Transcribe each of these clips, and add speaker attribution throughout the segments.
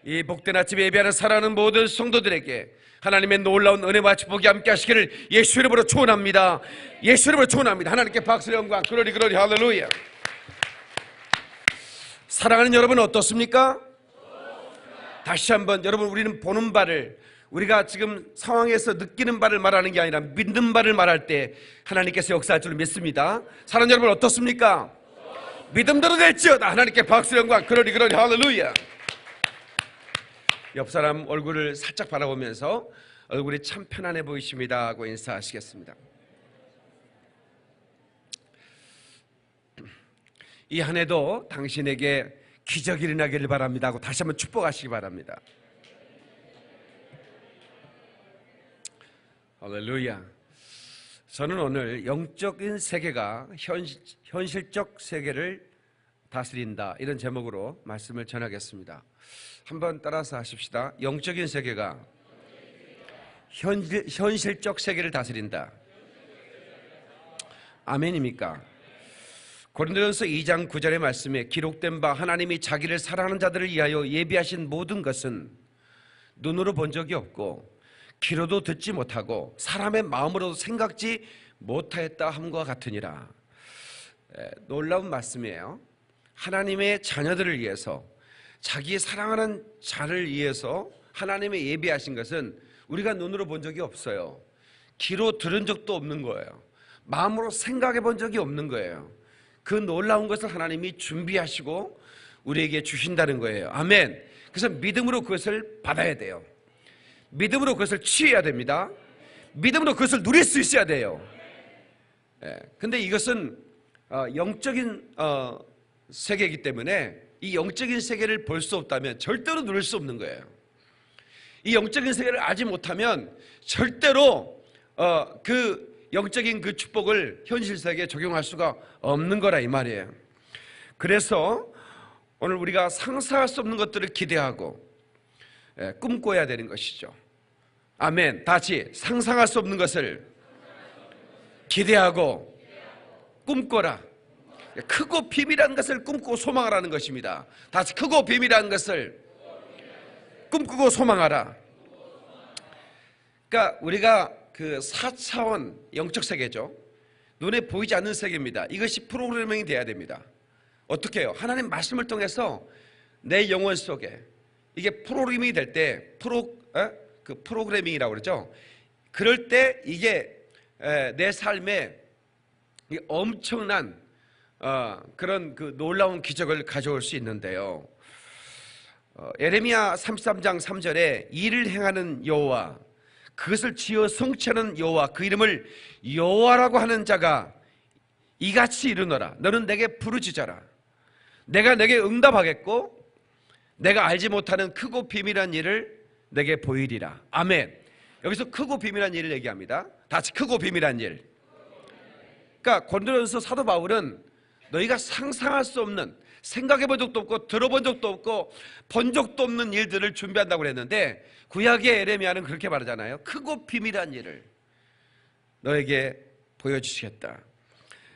Speaker 1: 이 복된 아침에 예배하는 사랑하는 모든 성도들에게 하나님의 놀라운 은혜와 축복이 함께 하시기를 예수 이름으로 축원합니다. 예수 이름으로 축원합니다. 하나님께 박수 영광. 그러리 그러리 할렐루야. 사랑하는 여러분 어떻습니까? 다시 한번 여러분, 우리는 보는 바를, 우리가 지금 상황에서 느끼는 바를 말하는 게 아니라 믿는 바를 말할 때 하나님께서 역사할 줄 믿습니다. 사랑하는 여러분 어떻습니까? 믿음대로 될지어다. 하나님께 박수 영광. 그러리 그러리 할렐루야. 옆 사람 얼굴을 살짝 바라보면서 얼굴이 참 편안해 보이십니다 하고 인사하시겠습니다. 이 한 해도 당신에게 기적이 일어나기를 바랍니다 하고 다시 한번 축복하시기 바랍니다. 할렐루야. 저는 오늘 영적인 세계가 현실적 세계를 다스린다, 이런 제목으로 말씀을 전하겠습니다. 한번 따라서 하십시다. 영적인 세계가 현실적 세계를 다스린다. 아멘입니까? 고린도전서 2장 9절의 말씀에 기록된 바 하나님이 자기를 사랑하는 자들을 위하여 예비하신 모든 것은 눈으로 본 적이 없고 귀로도 듣지 못하고 사람의 마음으로도 생각지 못하였다 함과 같으니라. 놀라운 말씀이에요. 하나님의 자녀들을 위해서, 자기의 사랑하는 자를 위해서 하나님의 예비하신 것은 우리가 눈으로 본 적이 없어요. 귀로 들은 적도 없는 거예요. 마음으로 생각해 본 적이 없는 거예요. 그 놀라운 것을 하나님이 준비하시고 우리에게 주신다는 거예요. 아멘. 그래서 믿음으로 그것을 받아야 돼요. 믿음으로 그것을 취해야 됩니다. 믿음으로 그것을 누릴 수 있어야 돼요. 근데 이것은 영적인 세계이기 때문에 이 영적인 세계를 볼 수 없다면 절대로 누릴 수 없는 거예요. 이 영적인 세계를 알지 못하면 절대로 그 영적인 그 축복을 현실 세계에 적용할 수가 없는 거라, 이 말이에요. 그래서 오늘 우리가 상상할 수 없는 것들을 기대하고 꿈꿔야 되는 것이죠. 아멘. 다시 상상할 수 없는 것을 기대하고 꿈꿔라. 크고 비밀한 것을 꿈꾸고 소망하라는 것입니다. 다시 크고 비밀한 것을 꿈꾸고 소망하라. 그러니까 우리가 그 4차원 영적 세계죠. 눈에 보이지 않는 세계입니다. 이것이 프로그래밍이 돼야 됩니다. 어떻게 해요? 하나님 말씀을 통해서 내 영혼 속에 이게 프로그래밍이 될 때 그 프로그래밍이라고 그러죠. 그럴 때 이게 내 삶에 엄청난 그런 그 놀라운 기적을 가져올 수 있는데요. 에레미야 33장 3절에 일을 행하는 여호와, 그것을 지어 성취하는 여호와, 그 이름을 여호와라고 하는 자가 이같이 이르노라. 너는 내게 부르짖어라. 내가 내게 응답하겠고 내가 알지 못하는 크고 비밀한 일을 내게 보이리라. 아멘. 여기서 크고 비밀한 일을 얘기합니다. 다시 크고 비밀한 일. 그러니까 고린도전서 사도 바울은 너희가 상상할 수 없는, 생각해 본 적도 없고 들어본 적도 없고 본 적도 없는 일들을 준비한다고 그랬는데, 구약의 에레미야는 그렇게 말하잖아요. 크고 비밀한 일을 너에게 보여주시겠다.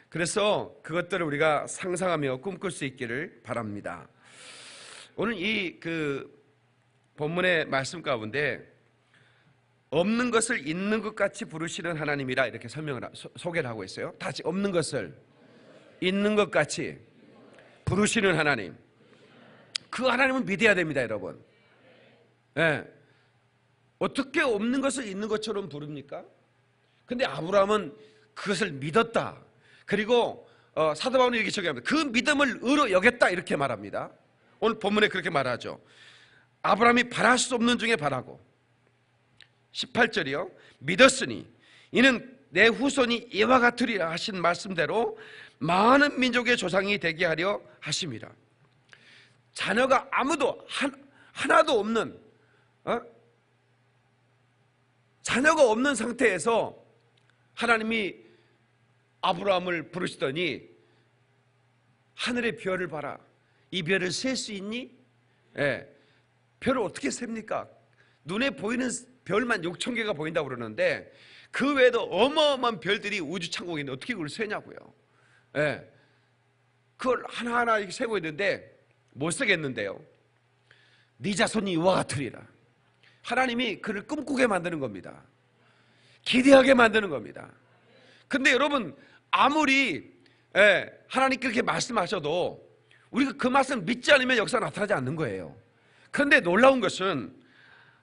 Speaker 1: 그래서 그것들을 우리가 상상하며 꿈꿀 수 있기를 바랍니다. 오늘 이 본문의 말씀 가운데 없는 것을 있는 것 같이 부르시는 하나님이라 이렇게 소개를 하고 있어요. 다시 없는 것을 있는 것 같이 부르시는 하나님. 그 하나님은 믿어야 됩니다, 여러분. 어떻게 없는 것을 있는 것처럼 부릅니까? 근데 아브라함은 그것을 믿었다. 그리고 사도 바울은 이렇게 적용합니다. 그 믿음을 의로 여겼다, 이렇게 말합니다. 오늘 본문에 그렇게 말하죠. 아브라함이 바랄 수 없는 중에 바라고, 18절이요. 믿었으니 이는 내 후손이 이와 같으리라 하신 말씀대로 많은 민족의 조상이 되게 하려 하심이라. 자녀가 아무도 하나도 없는, 자녀가 없는 상태에서 하나님이 아브라함을 부르시더니 하늘의 별을 봐라. 이 별을 셀 수 있니? 별을 어떻게 셉니까? 눈에 보이는 별만 6천 개가 보인다고 그러는데 그 외에도 어마어마한 별들이 우주 천국에 있는데 어떻게 그걸 세냐고요. 그걸 하나하나 이렇게 세고 있는데 못 세겠는데요. 네 자손이 이와 같으리라. 하나님이 그를 꿈꾸게 만드는 겁니다. 기대하게 만드는 겁니다. 근데 여러분, 아무리 하나님께 그렇게 말씀하셔도 우리가 그 말씀 믿지 않으면 역사가 나타나지 않는 거예요. 그런데 놀라운 것은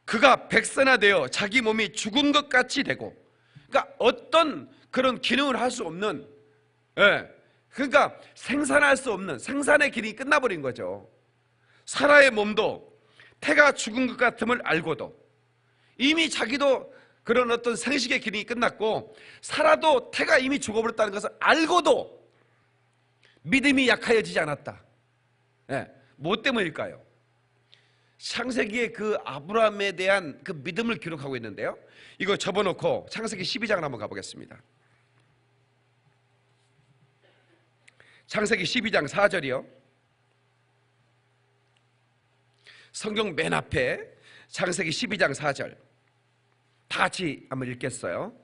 Speaker 1: 그가 백선화되어 자기 몸이 죽은 것 같이 되고, 그러니까 어떤 그런 기능을 할 수 없는, 그러니까 생산할 수 없는 생산의 기능이 끝나버린 거죠. 사라의 몸도 태가 죽은 것 같음을 알고도, 이미 자기도 그런 어떤 생식의 기능이 끝났고 사라도 태가 이미 죽어버렸다는 것을 알고도 믿음이 약하여지지 않았다. 뭐 때문일까요? 창세기의 그 아브라함에 대한 그 믿음을 기록하고 있는데요, 이거 접어놓고 창세기 12장을 한번 가보겠습니다. 창세기 12장 4절이요. 성경 맨 앞에 창세기 12장 4절 다 같이 한번 읽겠어요.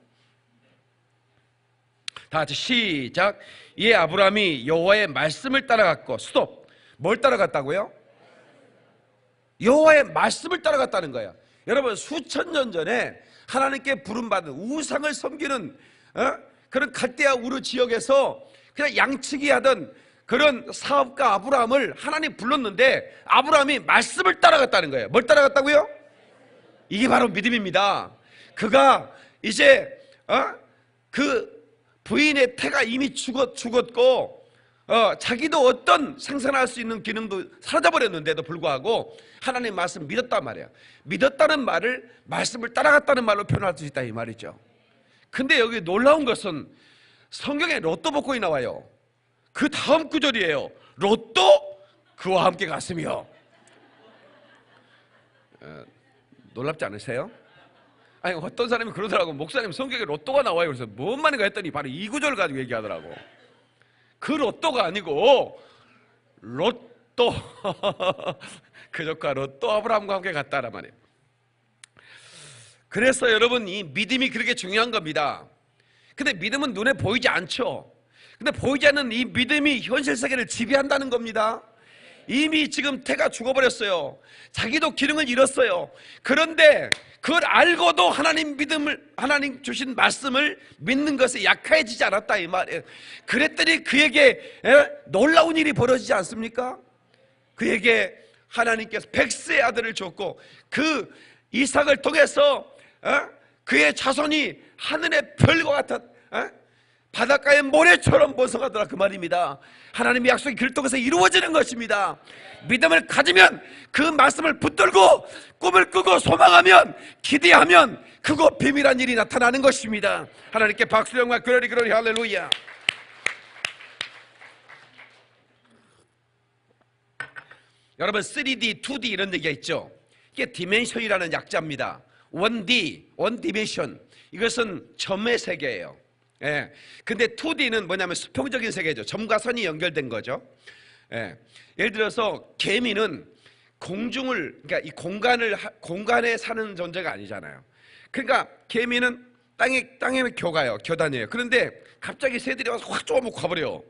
Speaker 1: 다 같이 시작. 이에 아브라함이 여호와의 말씀을 따라갔고, 스톱. 뭘 따라갔다고요? 여호와의 말씀을 따라갔다는 거예요. 여러분, 수천 년 전에 하나님께 부름받은 우상을 섬기는 그런 갈대아 우르 지역에서 그냥 양치기 하던 그런 사업가 아브라함을 하나님 불렀는데 아브라함이 말씀을 따라갔다는 거예요. 뭘 따라갔다고요? 이게 바로 믿음입니다. 그가 이제 그 부인의 태가 이미 죽었고 자기도 어떤 생산할 수 있는 기능도 사라져버렸는데도 불구하고 하나님 말씀 믿었단 말이에요. 믿었다는 말을 말씀을 따라갔다는 말로 표현할 수 있다 이 말이죠. 근데 여기 놀라운 것은 성경에 로또 복권이 나와요. 그 다음 구절이에요. 로또 그와 함께 갔으며. 놀랍지 않으세요? 아니, 어떤 사람이 그러더라고. 목사님, 성경에 로또가 나와요. 그래서 뭔 말인가 했더니 바로 이 구절 가지고 얘기하더라고. 그 로또가 아니고 로또 그저과 로또 아브라함과 함께 갔다란 말이에요. 그래서 여러분, 이 믿음이 그렇게 중요한 겁니다. 근데 믿음은 눈에 보이지 않죠. 근데 보이지 않는 이 믿음이 현실 세계를 지배한다는 겁니다. 이미 지금 태가 죽어버렸어요. 자기도 기능을 잃었어요. 그런데 그걸 알고도 하나님 주신 말씀을 믿는 것에 약해지지 않았다 이 말이에요. 그랬더니 그에게 놀라운 일이 벌어지지 않습니까? 그에게 하나님께서 백세의 아들을 줬고, 그 이삭을 통해서 그의 자손이 하늘의 별과 같은 바닷가의 모래처럼 번성하더라 그 말입니다. 하나님의 약속이 그를 통해서 이루어지는 것입니다. 믿음을 가지면, 그 말씀을 붙들고 꿈을 꾸고 소망하면, 기대하면 그거 비밀한 일이 나타나는 것입니다. 하나님께 박수 영광 글로리 할렐루야. 여러분, 3D, 2D 이런 얘기가 있죠. 이게 디멘션이라는 약자입니다. 1D, 원 디멘션. 이것은 점의 세계예요. 근데 2D는 뭐냐면 수평적인 세계죠. 점과 선이 연결된 거죠. 예를 들어서 개미는 그러니까 이 공간에 사는 존재가 아니잖아요. 그러니까 개미는 땅에 겨다녀요. 그런데 갑자기 새들이 와서 확 쪼아먹고 가버려요.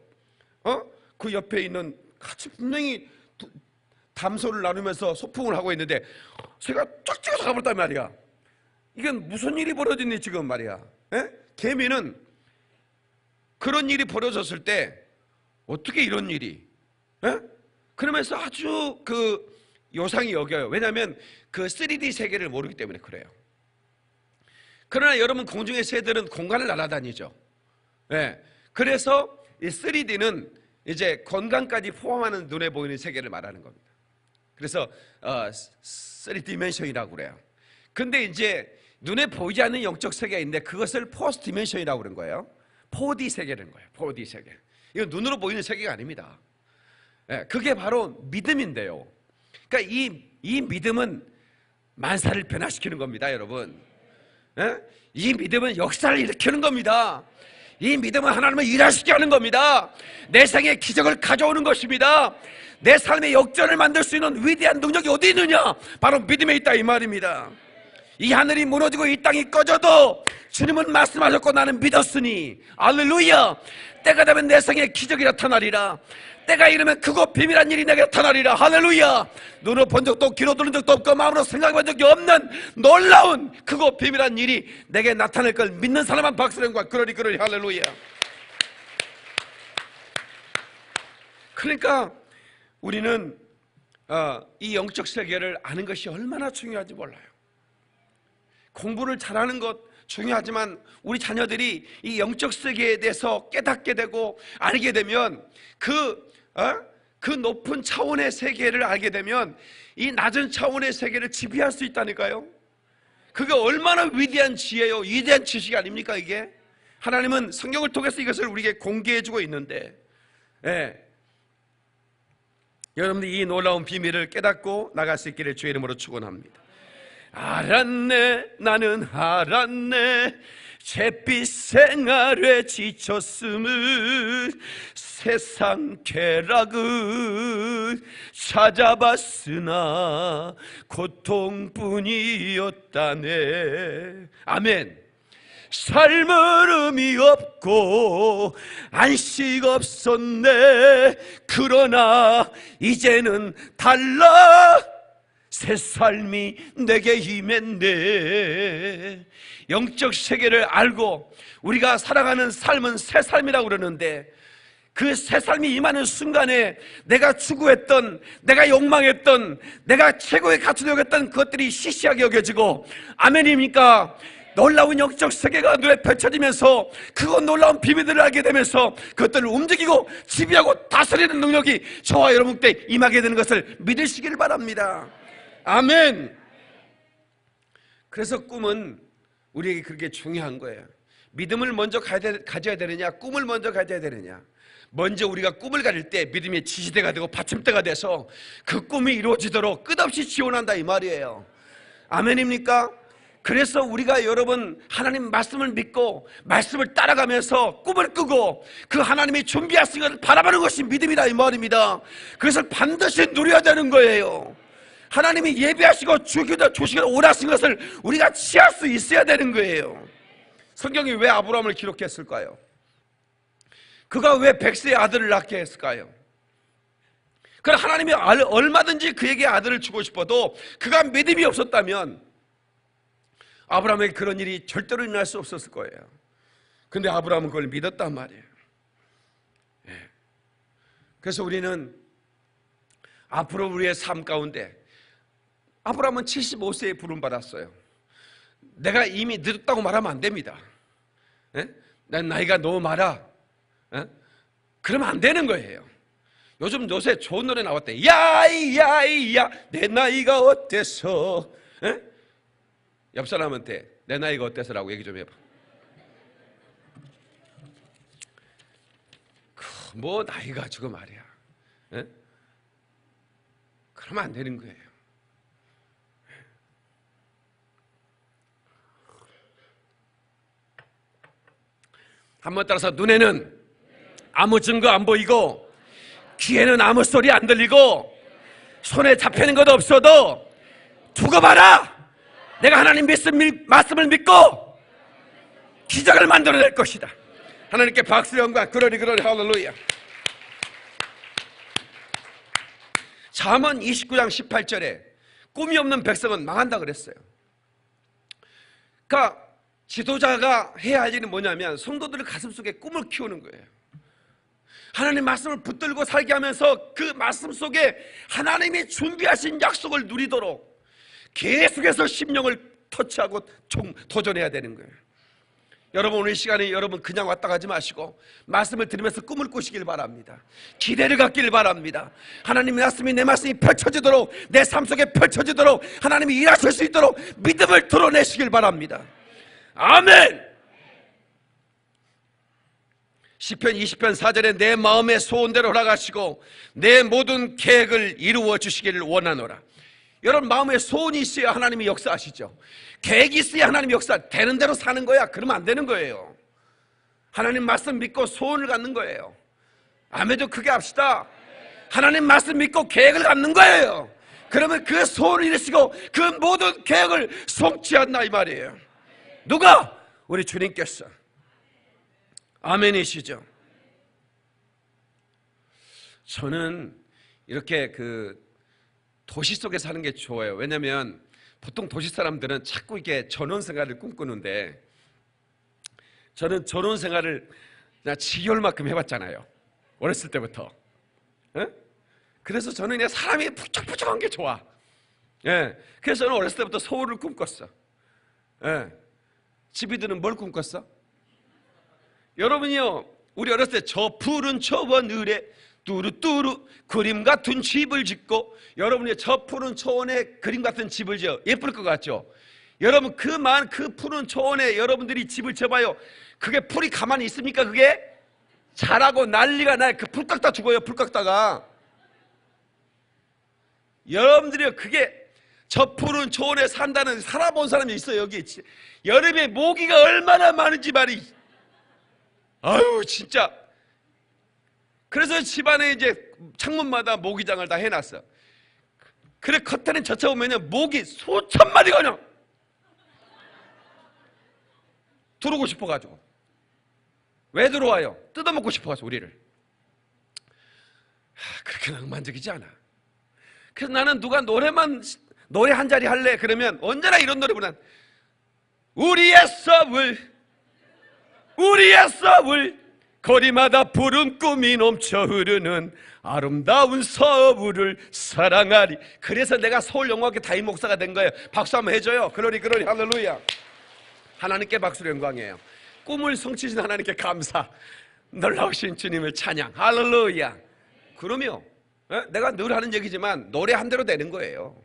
Speaker 1: 그 옆에 있는 같이 분명히 담소를 나누면서 소풍을 하고 있는데 새가 쫙 찍어서 가버렸단 말이야. 이건 무슨 일이 벌어졌니 지금 말이야. 개미는 그런 일이 벌어졌을 때 어떻게 이런 일이 그러면서 아주 그 요상히 여겨요. 왜냐하면 그 3D 세계를 모르기 때문에 그래요. 그러나 여러분, 공중의 새들은 공간을 날아다니죠. 그래서 이 3D는 이제 건강까지 포함하는 눈에 보이는 세계를 말하는 겁니다. 그래서 3디멘션이라고 그래요. 근데 이제 눈에 보이지 않는 영적 세계가 있는데 그것을 포스트 디멘션이라고 그런 거예요. 4D 세계라는 거예요. 4D 세계. 이건 눈으로 보이는 세계가 아닙니다. 그게 바로 믿음인데요. 그러니까 이 믿음은 만사를 변화시키는 겁니다, 여러분. 이 믿음은 역사를 일으키는 겁니다. 이 믿음은 하나님을 일하시게 하는 겁니다. 내 생에 기적을 가져오는 것입니다. 내 삶의 역전을 만들 수 있는 위대한 능력이 어디 있느냐? 바로 믿음에 있다 이 말입니다. 이 하늘이 무너지고 이 땅이 꺼져도 주님은 말씀하셨고 나는 믿었으니 할렐루야. 때가 되면 내 생에 기적이 나타나리라. 때가 이르면 크고 비밀한 일이 내게 나타나리라. 할렐루야. 눈으로 본 적도 귀로 들은 적도 없고 마음으로 생각해 본 적이 없는 놀라운 크고 비밀한 일이 내게 나타날 걸 믿는 사람만 박수령과 그러리 할렐루야. 그러니까 우리는 이 영적 세계를 아는 것이 얼마나 중요한지 몰라요. 공부를 잘하는 것 중요하지만 우리 자녀들이 이 영적 세계에 대해서 깨닫게 되고 알게 되면 그 높은 차원의 세계를 알게 되면 이 낮은 차원의 세계를 지배할 수 있다니까요. 그게 얼마나 위대한 지혜요, 위대한 지식이 아닙니까? 이게 하나님은 성경을 통해서 이것을 우리에게 공개해주고 있는데, 여러분들이 이 놀라운 비밀을 깨닫고 나갈 수 있기를 주의 이름으로 축원합니다. 알았네, 나는 알았네, 잿빛 생활에 지쳤음을, 세상 쾌락을 찾아봤으나 고통뿐이었다네. 아멘. 삶은 의미 없고 안식 없었네. 그러나 이제는 달라, 새 삶이 내게 임했네. 영적 세계를 알고 우리가 살아가는 삶은 새 삶이라고 그러는데, 그 새 삶이 임하는 순간에 내가 추구했던, 내가 욕망했던, 내가 최고의 가치로 여겼던 그것들이 시시하게 여겨지고, 아멘입니까? 놀라운 영적 세계가 눈에 펼쳐지면서 그거 놀라운 비밀들을 알게 되면서 그것들을 움직이고 지배하고 다스리는 능력이 저와 여러분 때 임하게 되는 것을 믿으시길 바랍니다. 아멘. 그래서 꿈은 우리에게 그렇게 중요한 거예요. 믿음을 먼저 가져야 되느냐, 꿈을 먼저 가져야 되느냐. 먼저 우리가 꿈을 가질 때 믿음의 지지대가 되고 받침대가 돼서 그 꿈이 이루어지도록 끝없이 지원한다 이 말이에요. 아멘입니까? 그래서 우리가 여러분 하나님 말씀을 믿고 말씀을 따라가면서 꿈을 꾸고 그 하나님이 준비하신 것을 바라보는 것이 믿음이다 이 말입니다. 그것을 반드시 누려야 되는 거예요. 하나님이 예비하시고 주시기로 원하신 것을 우리가 취할 수 있어야 되는 거예요. 성경이 왜 아브라함을 기록했을까요? 그가 왜 100세의 아들을 낳게 했을까요? 그럼 하나님이 얼마든지 그에게 아들을 주고 싶어도 그가 믿음이 없었다면 아브라함에게 그런 일이 절대로 일어날 수 없었을 거예요. 근데 아브라함은 그걸 믿었단 말이에요. 그래서 우리는 앞으로 우리의 삶 가운데, 아브라함은 75세에 부름받았어요. 내가 이미 늦었다고 말하면 안 됩니다. 난 나이가 너무 많아, 그러면 안 되는 거예요. 요새 좋은 노래 나왔대. 야이야이야 내 나이가 어때서. 옆 사람한테 내 나이가 어때서라고 얘기 좀 해봐. 뭐 나이 가지고 말이야. 그러면 안 되는 거예요. 한번 따라서, 눈에는 아무 증거 안 보이고 귀에는 아무 소리 안 들리고 손에 잡히는 것도 없어도 두고 봐라. 내가 하나님 말씀을 믿고 기적을 만들어낼 것이다. 하나님께 박수 영광 그러리 할렐루야. 잠언 29장 18절에 꿈이 없는 백성은 망한다 그랬어요. 그러니까 지도자가 해야 할 일은 뭐냐면 성도들의 가슴속에 꿈을 키우는 거예요. 하나님 말씀을 붙들고 살게 하면서 그 말씀 속에 하나님이 준비하신 약속을 누리도록 계속해서 심령을 터치하고 도전해야 되는 거예요. 여러분, 오늘 이 시간에 여러분 그냥 왔다 가지 마시고 말씀을 들으면서 꿈을 꾸시길 바랍니다. 기대를 갖기를 바랍니다. 하나님의 말씀이, 내 말씀이 펼쳐지도록, 내 삶 속에 펼쳐지도록, 하나님이 일하실 수 있도록 믿음을 드러내시길 바랍니다. 아멘. 시편 20편 4절에 내 마음의 소원대로 허락하시고 내 모든 계획을 이루어 주시기를 원하노라. 여러분, 마음에 소원이 있어야 하나님이 역사하시죠. 계획이 있어야 하나님이 되는 대로 사는 거야. 그러면 안 되는 거예요. 하나님 말씀 믿고 소원을 갖는 거예요. 아멘도 크게 합시다. 하나님 말씀 믿고 계획을 갖는 거예요. 그러면 그 소원을 이루시고 그 모든 계획을 성취한다 이 말이에요. 누가? 우리 주님께서. 아멘이시죠? 저는 이렇게 그 도시 속에 사는 게 좋아요. 왜냐하면 보통 도시 사람들은 자꾸 이게 전원 생활을 꿈꾸는데, 저는 전원 생활을 그냥 지겨울 만큼 해봤잖아요. 어렸을 때부터. 예? 그래서 저는 그냥 사람이 북적북적한 게 좋아. 예. 그래서 저는 어렸을 때부터 서울을 꿈꿨어. 예. 집이들은 뭘 꿈꿨어? 여러분이요, 우리 어렸을 때 저 푸른 초원을에 뚜루뚜루 그림 같은 집을 짓고, 여러분이 저 푸른 초원에 그림 같은 집을 지어 예쁠 것 같죠? 여러분 그 푸른 초원에 여러분들이 집을 지어봐요. 그게 풀이 가만히 있습니까? 그게 자라고 난리가 나요. 그 풀 깎다 죽어요. 풀 깎다가. 여러분들이요, 그게 저 푸른 초원에 산다는 살아본 사람이 있어요. 여기 여름에 모기가 얼마나 많은지 말이. 아유 진짜. 그래서 집안에 이제 창문마다 모기장을 다 해놨어. 그래 커튼을 젖혀보면 모기 수천 마리가 그냥 들어오고 싶어가지고. 왜 들어와요? 뜯어먹고 싶어가지고 우리를. 그렇게 낭만적이지 않아. 그래서 나는 누가 노래 한 자리 할래? 그러면 언제나 이런 노래 부르는, 우리의 서울 거리마다 푸른 꿈이 넘쳐 흐르는 아름다운 서울을 사랑하리. 그래서 내가 서울영광교회 담임 목사가 된 거예요. 박수 한번 해줘요. 글로리 글로리 할렐루야. 하나님께 박수로 영광이에요. 꿈을 성취신 하나님께 감사. 놀라우신 주님을 찬양. 할렐루야. 그러면 내가 늘 하는 얘기지만 노래 한 대로 되는 거예요.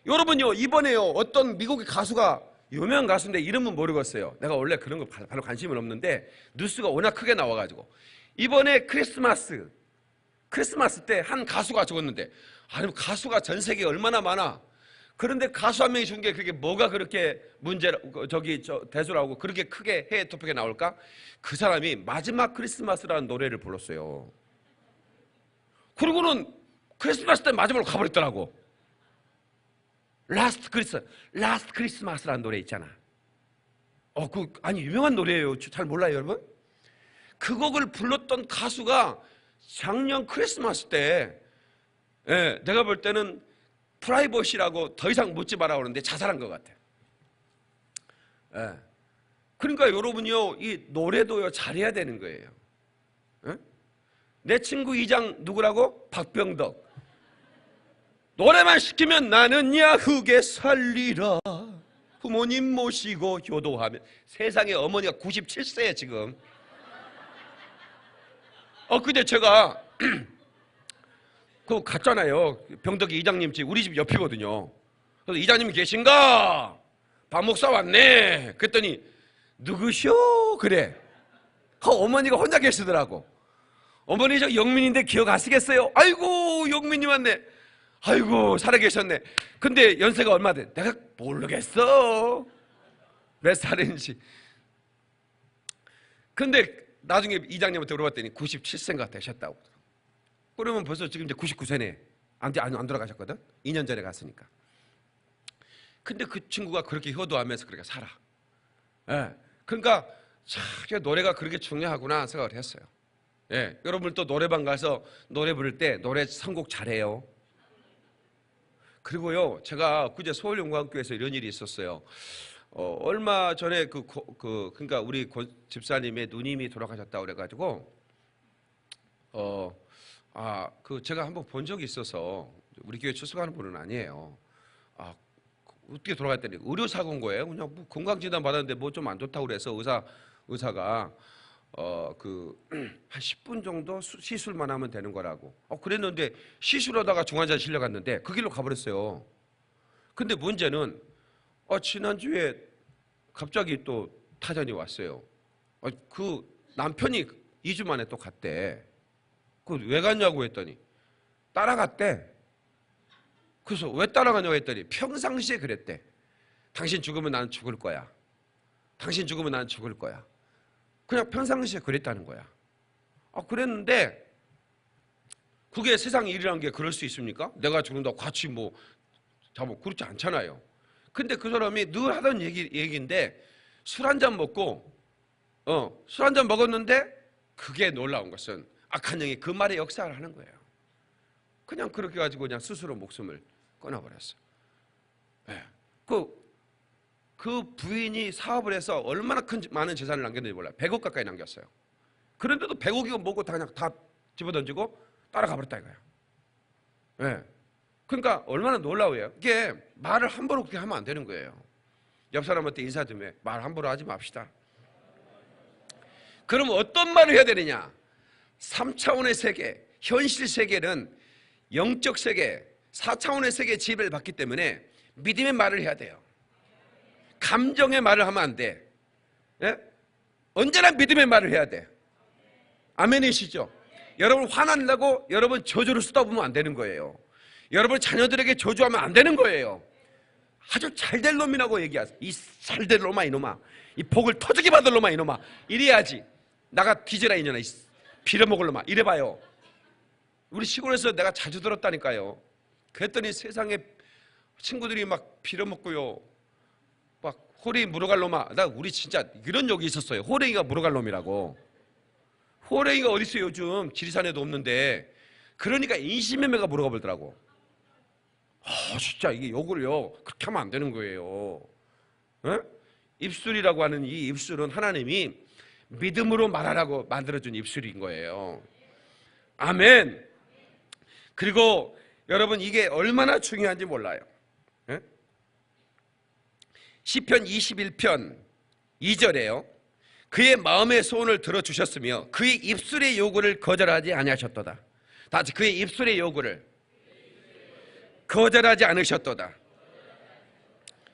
Speaker 1: 여러분요, 이번에요 어떤 미국의 가수가, 유명한 가수인데 이름은 모르겠어요. 내가 원래 그런 거 별로 관심은 없는데 뉴스가 워낙 크게 나와가지고, 이번에 크리스마스 때 한 가수가 죽었는데, 아니 가수가 전 세계에 얼마나 많아. 그런데 가수 한 명이 죽은 게 그게 뭐가 그렇게 대수라고 그렇게 크게 해외 토픽에 나올까? 그 사람이 마지막 크리스마스라는 노래를 불렀어요. 그리고는 크리스마스 때 마지막으로 가버렸더라고. 라스트 크리스마스라는 노래 있잖아. 아니 유명한 노래예요. 잘 몰라요 여러분? 그 곡을 불렀던 가수가 작년 크리스마스 때, 내가 볼 때는 프라이버시라고 더 이상 묻지 마라 그러는데 자살한 것 같아요. 그러니까 여러분요, 이 노래도요 잘해야 되는 거예요. 내 친구 이장 누구라고? 박병덕. 노래만 시키면 나는 야흑에 살리라, 부모님 모시고 효도하면. 세상에 어머니가 97세에 지금. 근데 제가 그 갔잖아요. 병덕이 이장님 집, 우리 집 옆이거든요. 그래서 이장님 계신가? 박 목사 왔네. 그랬더니 누구셔? 그래. 어머니가 혼자 계시더라고. 어머니 저 영민인데 기억하시겠어요? 아이고 영민이 왔네. 아이고 살아계셨네. 근데 연세가 얼마 돼? 내가 모르겠어 몇 살인지. 근데 나중에 이장님한테 물어봤더니 97세인가 되셨다고. 그러면 벌써 지금 이제 99세네. 안 돌아가셨거든? 2년 전에 갔으니까. 근데 그 친구가 그렇게 효도하면서 그렇게 살아. 그러니까 참 노래가 그렇게 중요하구나 생각을 했어요. 여러분 또 노래방 가서 노래 부를 때 노래 선곡 잘해요. 그리고요, 제가 그제 서울영광교회에서 이런 일이 있었어요. 얼마 전에 그러니까 우리 집사님의 누님이 돌아가셨다고 그래가지고, 제가 한번 본 적이 있어서, 우리 교회 출석하는 분은 아니에요. 어떻게 돌아갔더니 의료사고인 거예요. 그냥 뭐 건강진단 받았는데 뭐 좀 안 좋다고 그래서 의사가 한 10분 정도 시술만 하면 되는 거라고. 그랬는데 시술하다가 중환자실 실려갔는데 그 길로 가버렸어요. 근데 문제는 지난주에 갑자기 또 타전이 왔어요. 그 남편이 2주 만에 또 갔대. 왜 갔냐고 했더니 따라갔대. 그래서 왜 따라가냐고 했더니 평상시에 그랬대. 당신 죽으면 나는 죽을 거야. 당신 죽으면 나는 죽을 거야. 그냥 평상시에 그랬다는 거야. 그랬는데 그게 세상 일이라는 게 그럴 수 있습니까? 내가 죽는다고 같이 그렇지 않잖아요. 근데 그 사람이 늘 하던 얘기인데 술 한 잔 먹고 술 한 잔 먹었는데 그게 놀라운 것은 악한 영이 그 말에 역사를 하는 거예요. 그냥 그렇게 가지고 그냥 스스로 목숨을 끊어버렸어. 네. 그 부인이 사업을 해서 얼마나 많은 재산을 남겼는지 몰라요. 100억 가까이 남겼어요. 그런데도 100억이고 뭐고 다 그냥 다 집어던지고 따라가 버렸다 이거예요. 네. 그러니까 얼마나 놀라워요. 이게 말을 함부로 그렇게 하면 안 되는 거예요. 옆 사람한테 인사 좀 해. 말 함부로 하지 맙시다. 그럼 어떤 말을 해야 되느냐? 3차원의 세계, 현실 세계는 영적 세계, 4차원의 세계의 지배를 받기 때문에 믿음의 말을 해야 돼요. 감정의 말을 하면 안 돼. 예? 언제나 믿음의 말을 해야 돼. 아멘이시죠? 여러분 화난다고 여러분 저주를 쏟아부으면 안 되는 거예요. 여러분 자녀들에게 저주하면 안 되는 거예요. 아주 잘될 놈이라고 얘기하세요. 이 잘될 놈아 이놈아, 이 복을 터지게 받을 놈아 이놈아, 이래야지. 나가 뒤져라 이년아, 빌어먹을 놈아, 이래봐요. 우리 시골에서 내가 자주 들었다니까요. 그랬더니 세상에 친구들이 막 빌어먹고요, 막 호랭이 물어갈 놈아. 우리 진짜 이런 적이 있었어요. 호랭이가 물어갈 놈이라고. 호랭이가 어디 있어요? 요즘 지리산에도 없는데. 그러니까 인신매매가 물어가 버리더라고. 진짜 이게 욕을요 그렇게 하면 안 되는 거예요. 에? 입술이라고 하는 이 입술은 하나님이 믿음으로 말하라고 만들어준 입술인 거예요. 아멘. 그리고 여러분 이게 얼마나 중요한지 몰라요. 에? 시편 21편 2절에요. 그의 마음의 소원을 들어주셨으며 그의 입술의 요구를 거절하지 아니하셨도다. 다 같이 그의 입술의 요구를 거절하지 않으셨도다.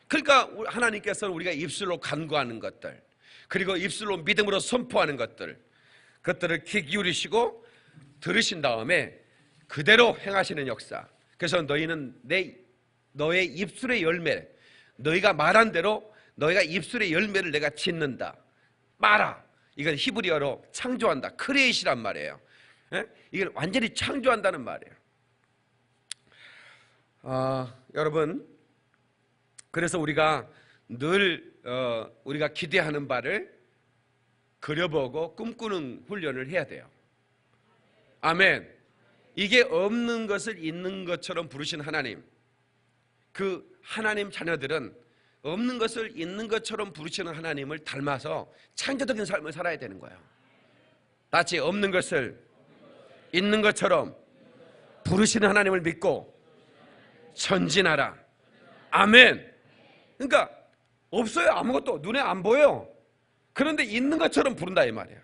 Speaker 1: 그러니까 하나님께서는 우리가 입술로 간구하는 것들, 그리고 입술로 믿음으로 선포하는 그것들을 귀 기울이시고 들으신 다음에 그대로 행하시는 역사. 그래서 너희는 너의 입술의 열매, 너희가 말한 대로 너희가 입술의 열매를 내가 짓는다. 말아. 이건 히브리어로 창조한다. 크리에이시란 말이에요. 이걸 완전히 창조한다는 말이에요. 여러분, 그래서 우리가 늘 우리가 기대하는 바를 그려보고 꿈꾸는 훈련을 해야 돼요. 아멘. 이게 없는 것을 있는 것처럼 부르신 하나님, 그 하나님 자녀들은 없는 것을 있는 것처럼 부르시는 하나님을 닮아서 창조적인 삶을 살아야 되는 거예요. 같이 없는 것을 있는 것처럼 부르시는 하나님을 믿고 전진하라. 아멘. 그러니까 없어요. 아무것도 눈에 안 보여. 그런데 있는 것처럼 부른다 이 말이야.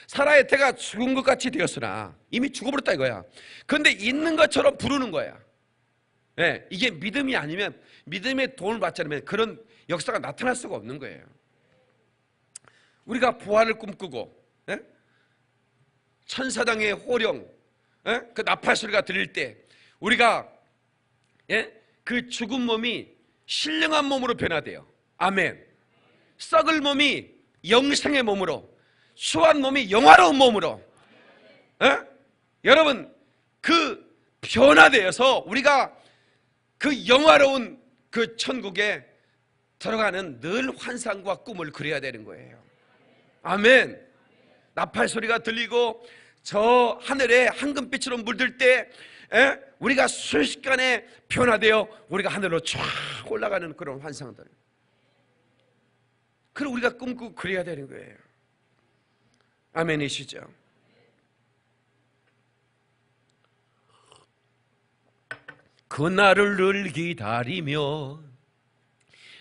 Speaker 1: 사라의 태가 죽은 것 같이 되었으나 이미 죽어버렸다 이거야. 그런데 있는 것처럼 부르는 거야. 네, 이게 믿음이 아니면, 믿음의 도움을 받지 않으면 그런 역사가 나타날 수가 없는 거예요. 우리가 부활을 꿈꾸고 천사당의 호령, 그 나팔 소리가 들릴 때 우리가 그 죽은 몸이 신령한 몸으로 변화돼요. 아멘. 썩을 몸이 영생의 몸으로, 수한 몸이 영화로운 몸으로. 여러분, 그 변화되어서 우리가 그 영화로운 그 천국에 들어가는 늘 환상과 꿈을 그려야 되는 거예요. 아멘. 나팔 소리가 들리고 저 하늘에 황금빛으로 물들 때 우리가 순식간에 변화되어 우리가 하늘로 쫙 올라가는 그런 환상들, 그걸 우리가 꿈꾸고 그려야 되는 거예요. 아멘이시죠? 그날을 늘 기다리며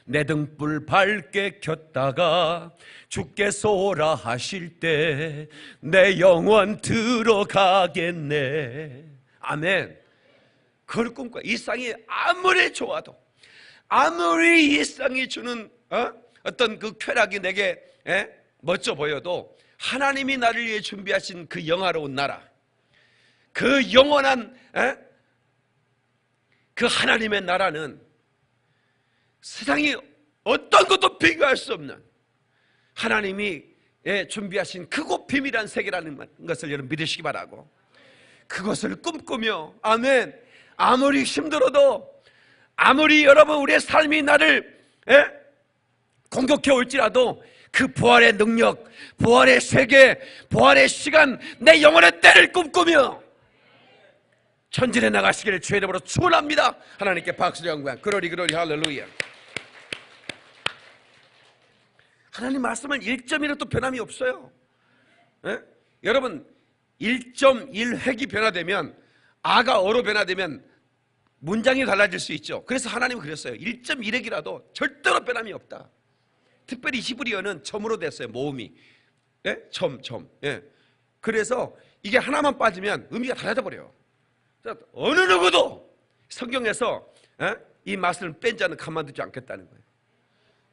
Speaker 1: 내 등불 밝게 켰다가 주께서 오라 하실 때 내 영원 들어가겠네. 아멘. 그걸 꿈꿔. 이 쌍이 아무리 좋아도, 아무리 이 쌍이 주는 어떤 그 쾌락이 내게 멋져 보여도 하나님이 나를 위해 준비하신 그 영화로운 나라, 그 영원한 그 하나님의 나라는 세상이 어떤 것도 비교할 수 없는 하나님이 준비하신 크고 비밀한 세계라는 것을 여러분 믿으시기 바라고, 그것을 꿈꾸며, 아멘, 아무리 힘들어도, 아무리 여러분 우리의 삶이 나를 공격해 올지라도 그 부활의 능력, 부활의 세계, 부활의 시간, 내 영혼의 때를 꿈꾸며 전진해 나가시기를 주의 이름으로 축원합니다. 하나님께 박수 영광. 그러리 할렐루야. 하나님 말씀은 1.1도 변함이 없어요. 여러분 1.1획이 변화되면, 아가 어로 변화되면 문장이 달라질 수 있죠. 그래서 하나님은 그랬어요. 1.1획이라도 절대로 변함이 없다. 특별히 히브리어는 점으로 됐어요. 모음이 점. 그래서 이게 하나만 빠지면 의미가 달라져 버려요. 어느 누구도 성경에서 이 말씀을 뺀 자는 가만두지 않겠다는 거예요.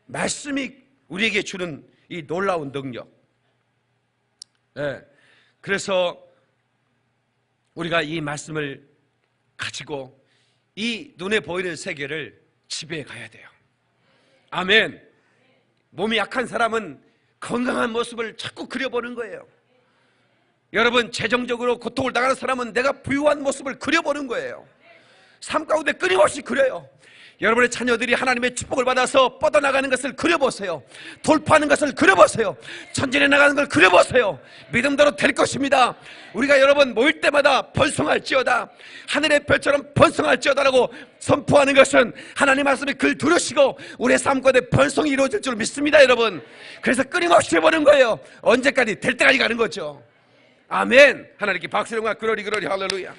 Speaker 1: 말씀이 우리에게 주는 이 놀라운 능력. 그래서 우리가 이 말씀을 가지고 이 눈에 보이는 세계를 지배해 가야 돼요. 아멘. 몸이 약한 사람은 건강한 모습을 자꾸 그려보는 거예요. 여러분 재정적으로 고통을 당하는 사람은 내가 부유한 모습을 그려보는 거예요. 삶 가운데 끊임없이 그려요. 여러분의 자녀들이 하나님의 축복을 받아서 뻗어나가는 것을 그려보세요. 돌파하는 것을 그려보세요. 전진해 나가는 걸 그려보세요. 믿음대로 될 것입니다. 우리가 여러분 모일 때마다 번성할지어다, 하늘의 별처럼 번성할지어다라고 선포하는 것은 하나님 말씀에 글 들으시고 우리의 삶 가운데 번성이 이루어질 줄 믿습니다, 여러분. 그래서 끊임없이 해보는 거예요. 언제까지? 될 때까지 가는 거죠. 아멘. 하나님께 박수 영광. 그러리 할렐루야.